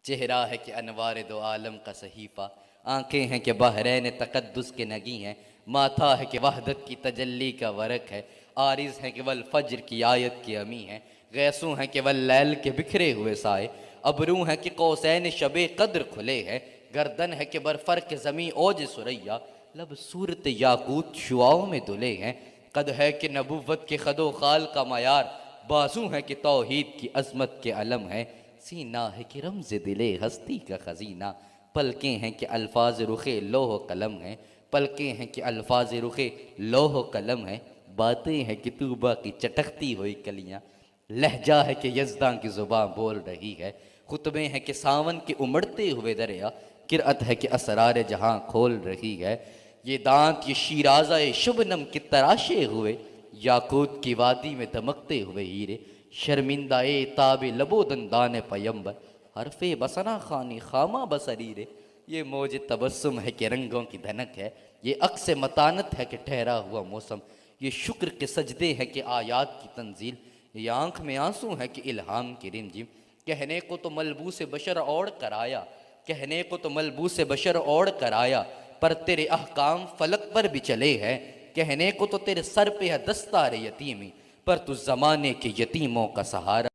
चेहरा है कि अनवार दो आलम का सहीफ़ा, आंखें हैं कि बहरैन तकद्दुस के नगी हैं, माथा है कि वहदत की तजल्ली का वरक है, आरिज़ हैं कि वल फज्र की आयत की अमी है, गैसू हैं कि वल लैल के बिखरे हुए साए, अबरू हैं कि कौसैन शबे कद्र खुले हैं, गर्दन है कि बरफर के ज़मी ओज सुरैया, लब सूरत याकूत शुआओं में दुले हैं, कद है कि नबूवत के खदो खाल का मयार, बाजू है कि तौहीद की अज़मत के अलम है, सीना है कि रमज़ दिले हस्ती का खजीना, पलकें हैं कि अल्फाज रुखे लोह कलम है, पलकें हैं कि अल्फाज रुखे लोह कलम है, बातें हैं कि तूबा की चटकती हुई कलियाँ, लहजा है कि यज़दां की ज़ुबान बोल रही है, खुतबे हैं कि सावन के उमड़ते हुए दरिया, किरअत है कि असरार जहाँ खोल रही है, ये दांत ये शीराज़ा शुबनम के तराशे हुए, याकूत की वादी में दमकते हुए हीरे, शर्मिंदा ए ताबे लबो दंदान पयंबर, हरफे बसना खानी खामा बसरी रे, ये मौज तबस्सुम है कि रंगों की धनक है, ये अक्स मतानत है कि ठहरा हुआ मौसम, ये शुक्र के सजदे है कि आयात की तंजील, ये आँख में आंसू है कि इल्हाम की रिमझिम, कहने को तो मलबूस बशर ओढ़ कर आया, कहने को तो मलबूस बशर ओढ़ कर आया, पर तेरे अहकाम फलक पर भी चले हैं, कहने को तो तेरे सर पे है दस्तार यतीमी, पर तू ज़माने के यतीमों का सहारा।